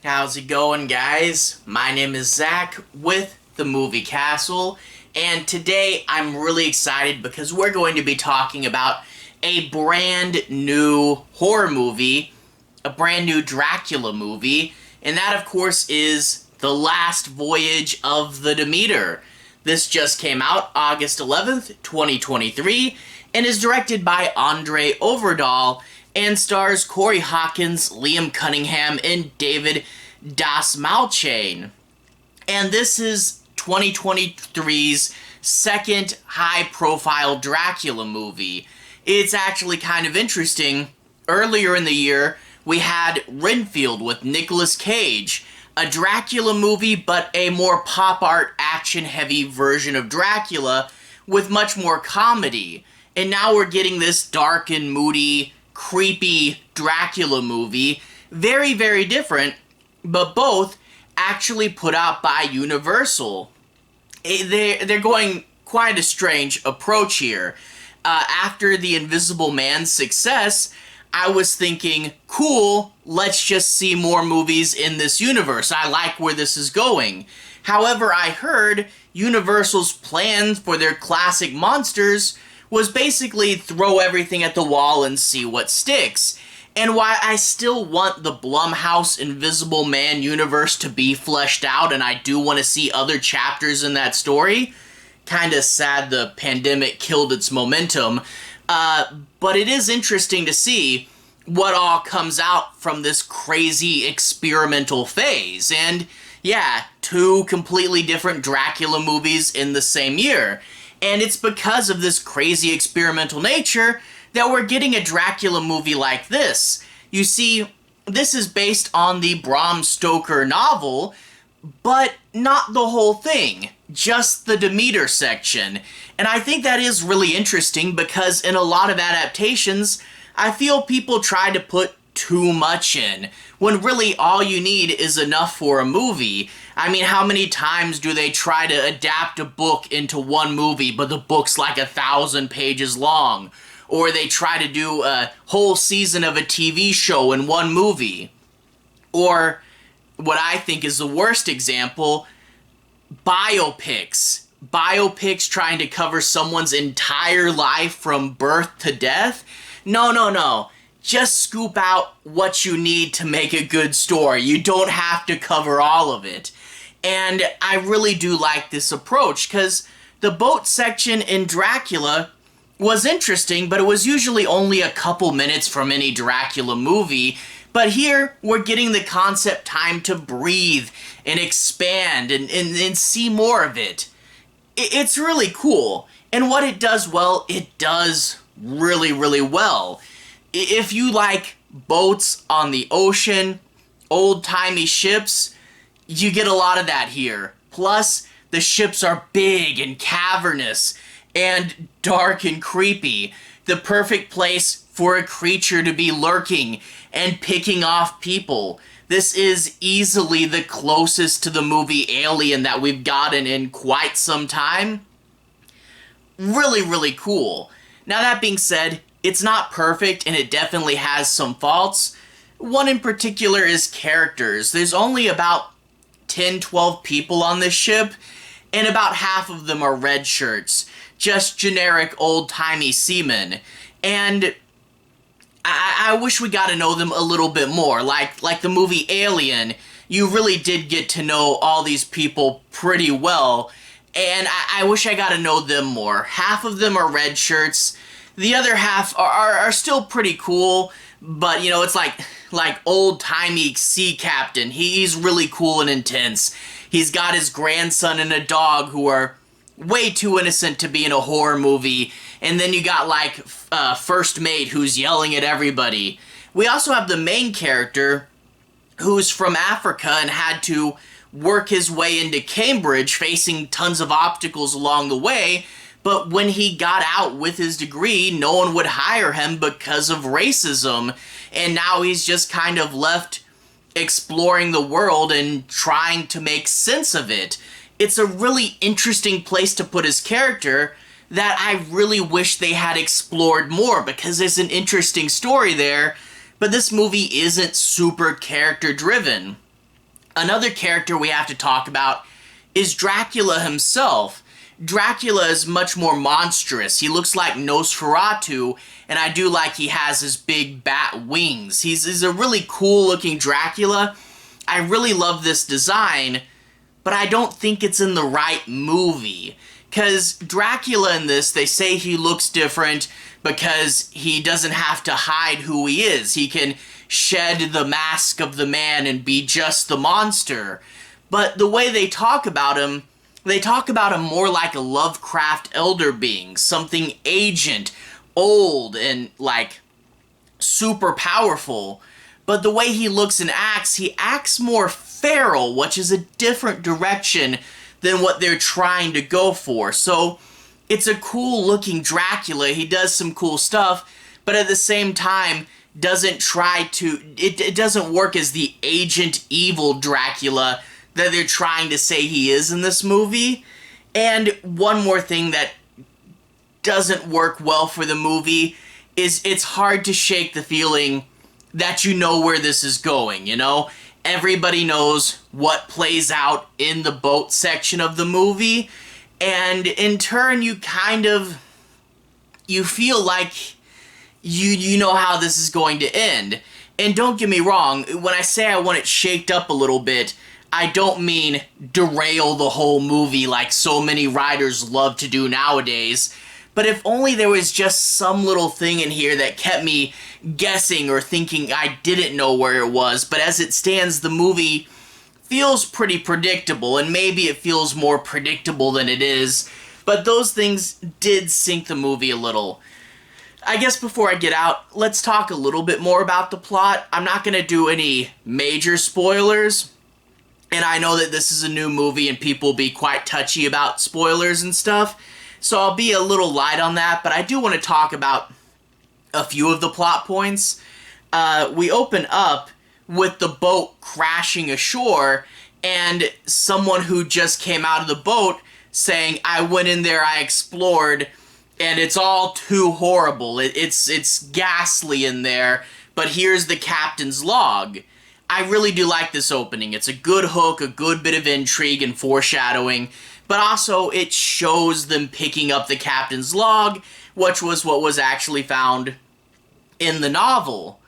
How's it going, guys? My name is Zach with the Movie Castle, and today I'm really excited because we're going to be talking about a brand new horror movie, a brand new Dracula movie, and that, of course, is The Last Voyage of the Demeter. This just came out August 11th, 2023, and is directed by Andre Ovredal, and stars Corey Hawkins, Liam Cunningham, and David Dasmalchian. And this is 2023's second high-profile Dracula movie. It's actually kind of interesting. Earlier in the year, we had Renfield with Nicolas Cage, a Dracula movie, but a more pop art, action-heavy version of Dracula with much more comedy. And now we're getting this dark and moody, creepy Dracula movie. Very, very different, but both actually put out by Universal. They're going quite a strange approach here. After The Invisible Man's success, I was thinking, cool, let's just see more movies in this universe. I like where this is going. However, I heard Universal's plan for their classic monsters was basically throw everything at the wall and see what sticks. And while I still want the Blumhouse Invisible Man universe to be fleshed out, and I do want to see other chapters in that story, kinda sad the pandemic killed its momentum, but it is interesting to see what all comes out from this crazy experimental phase. And yeah, two completely different Dracula movies in the same year. And it's because of this crazy experimental nature that we're getting a Dracula movie like this. You see, this is based on the Bram Stoker novel, but not the whole thing, just the Demeter section. And I think that is really interesting because in a lot of adaptations, I feel people try to put too much in, when really all you need is enough for a movie. I mean, how many times do they try to adapt a book into one movie, but the book's like 1,000 pages long? Or they try to do a whole season of a TV show in one movie. Or, what I think is the worst example, biopics. Biopics trying to cover someone's entire life from birth to death. No. Just scoop out what you need to make a good story. You don't have to cover all of it. And I really do like this approach, because the boat section in Dracula was interesting, but it was usually only a couple minutes from any Dracula movie. But here, we're getting the concept time to breathe and expand and see more of it. It's really cool. And what it does well, it does really, really well. If you like boats on the ocean, old-timey ships, you get a lot of that here. Plus, the ships are big and cavernous and dark and creepy. The perfect place for a creature to be lurking and picking off people. This is easily the closest to the movie Alien that we've gotten in quite some time. Really, really cool. Now, that being said, it's not perfect, and it definitely has some faults. One in particular is characters. There's only about 10, 12 people on this ship, and about half of them are red shirts. Just generic old-timey seamen. And I wish we got to know them a little bit more. Like the movie Alien, you really did get to know all these people pretty well, and I wish I got to know them more. Half of them are red shirts. The other half are still pretty cool, but, you know, it's like old-timey sea captain. He's really cool and intense. He's got his grandson and a dog who are way too innocent to be in a horror movie. And then you got, like, First Mate who's yelling at everybody. We also have the main character who's from Africa and had to work his way into Cambridge, facing tons of obstacles along the way. But when he got out with his degree, no one would hire him because of racism. And now he's just kind of left exploring the world and trying to make sense of it. It's a really interesting place to put his character that I really wish they had explored more, because there's an interesting story there, but this movie isn't super character driven. Another character we have to talk about is Dracula himself. Dracula is much more monstrous. He looks like Nosferatu, and I do like he has his big bat wings. He's a really cool looking Dracula. I really love this design, but I don't think it's in the right movie. Because Dracula in this, they say he looks different because he doesn't have to hide who he is. He can shed the mask of the man and be just the monster. But the way they talk about him more like a Lovecraft elder being, something ancient, old, and like super powerful. But the way he looks and acts, he acts more feral, which is a different direction than what they're trying to go for. So it's a cool looking Dracula. He does some cool stuff, but at the same time doesn't try to, it doesn't work as the agent evil Dracula that they're trying to say he is in this movie. And one more thing that doesn't work well for the movie is it's hard to shake the feeling that you know where this is going, you know? Everybody knows what plays out in the boat section of the movie, and in turn you feel like you know how this is going to end. And don't get me wrong, when I say I want it shaked up a little bit, I don't mean derail the whole movie like so many writers love to do nowadays. But if only there was just some little thing in here that kept me guessing or thinking I didn't know where it was. But as it stands, the movie feels pretty predictable, and maybe it feels more predictable than it is. But those things did sink the movie a little. I guess before I get out, let's talk a little bit more about the plot. I'm not going to do any major spoilers. And I know that this is a new movie and people will be quite touchy about spoilers and stuff. So I'll be a little light on that, but I do want to talk about a few of the plot points. We open up with the boat crashing ashore and someone who just came out of the boat saying, I went in there, I explored, and it's all too horrible. It's ghastly in there, but here's the captain's log. I really do like this opening. It's a good hook, a good bit of intrigue and foreshadowing, but also it shows them picking up the captain's log, which was what was actually found in the novel.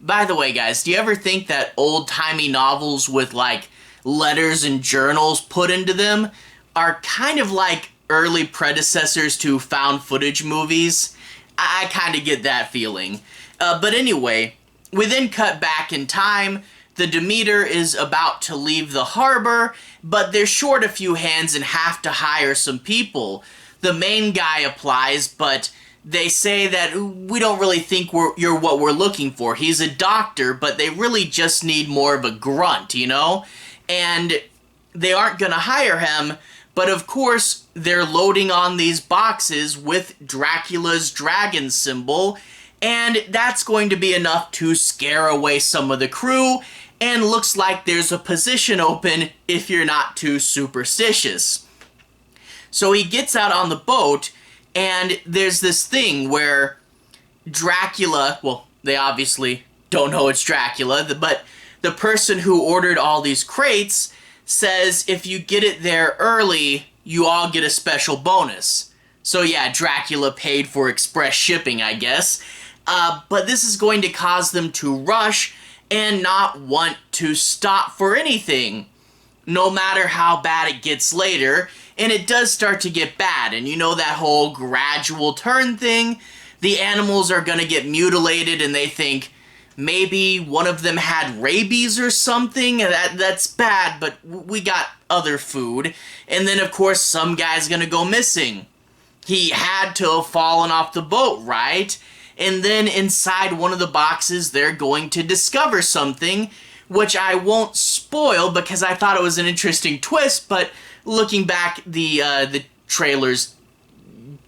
By the way, guys, do you ever think that old-timey novels with, like, letters and journals put into them are kind of like early predecessors to found footage movies? I kind of get that feeling. But anyway, we then cut back in time. The Demeter is about to leave the harbor, but they're short a few hands and have to hire some people. The main guy applies, but they say that we don't really think you're what we're looking for. He's a doctor, but they really just need more of a grunt, you know? And they aren't gonna hire him, but of course they're loading on these boxes with Dracula's dragon symbol, and that's going to be enough to scare away some of the crew, and looks like there's a position open if you're not too superstitious. So he gets out on the boat, and there's this thing where Dracula, well, they obviously don't know it's Dracula, but the person who ordered all these crates says if you get it there early, you all get a special bonus. So yeah, Dracula paid for express shipping, I guess. But this is going to cause them to rush and not want to stop for anything, no matter how bad it gets later. And it does start to get bad, and you know that whole gradual turn thing? The animals are gonna get mutilated and they think maybe one of them had rabies or something. That's bad, but we got other food. And then of course some guy's gonna go missing. He had to have fallen off the boat, right? And then inside one of the boxes, they're going to discover something, which I won't spoil because I thought it was an interesting twist, but looking back, the trailers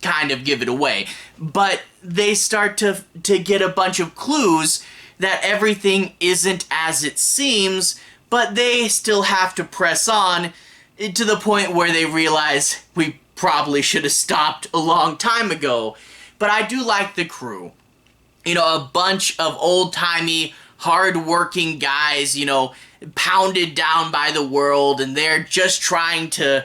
kind of give it away. But they start to get a bunch of clues that everything isn't as it seems, but they still have to press on to the point where they realize we probably should have stopped a long time ago. But I do like the crew. You know, a bunch of old-timey hard-working guys, you know, pounded down by the world, and they're just trying to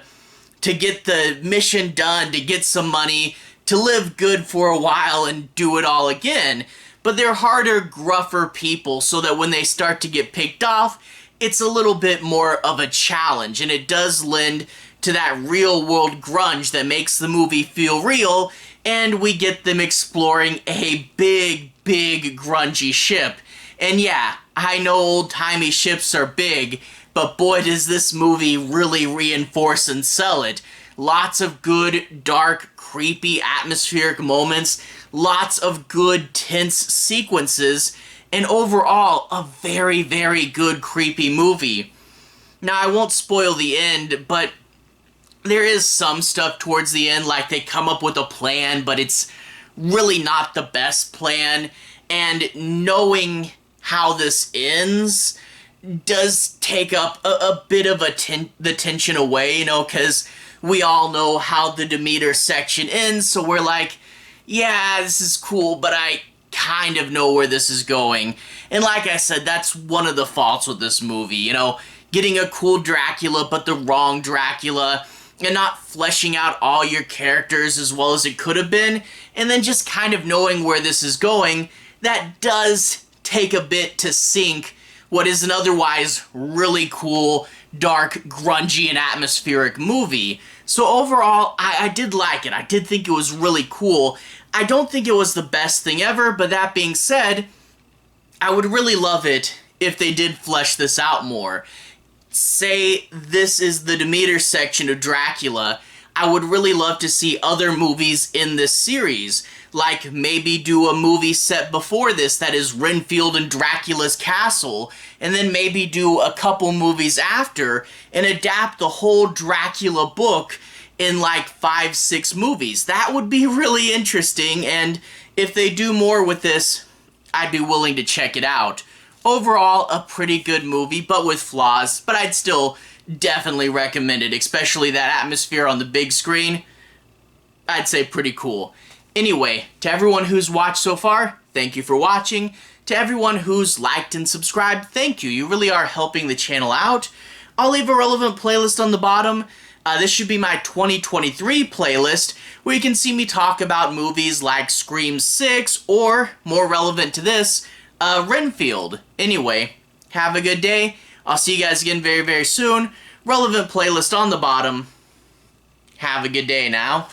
get the mission done, to get some money, to live good for a while and do it all again. But they're harder, gruffer people, so that when they start to get picked off, it's a little bit more of a challenge, and it does lend to that real-world grunge that makes the movie feel real, and we get them exploring a big, big grungy ship. And yeah, I know old-timey ships are big, but boy does this movie really reinforce and sell it. Lots of good, dark, creepy, atmospheric moments, lots of good, tense sequences, and overall, a very, very good, creepy movie. Now, I won't spoil the end, but there is some stuff towards the end, like they come up with a plan, but it's really not the best plan, and knowing how this ends does take up a bit of the tension away, you know, because we all know how the Demeter section ends, so we're like, yeah, this is cool, but I kind of know where this is going. And like I said, that's one of the faults with this movie, you know, getting a cool Dracula, but the wrong Dracula, and not fleshing out all your characters as well as it could have been, and then just kind of knowing where this is going, that does take a bit to sink what is an otherwise really cool, dark, grungy, and atmospheric movie. So overall, I did like it. I did think it was really cool. I don't think it was the best thing ever, but that being said, I would really love it if they did flesh this out more. Say this is the Demeter section of Dracula, I would really love to see other movies in this series. Like maybe do a movie set before this that is Renfield and Dracula's castle, and then maybe do a couple movies after and adapt the whole Dracula book in like 5-6 movies. That would be really interesting, and if they do more with this, I'd be willing to check it out. Overall, a pretty good movie, but with flaws, but I'd still definitely recommend it, especially that atmosphere on the big screen. I'd say pretty cool. Anyway, to everyone who's watched so far, thank you for watching. To everyone who's liked and subscribed, thank you. You really are helping the channel out. I'll leave a relevant playlist on the bottom. This should be my 2023 playlist, where you can see me talk about movies like Scream 6, or, more relevant to this, Renfield. Anyway, have a good day. I'll see you guys again very, very soon. Relevant playlist on the bottom. Have a good day now.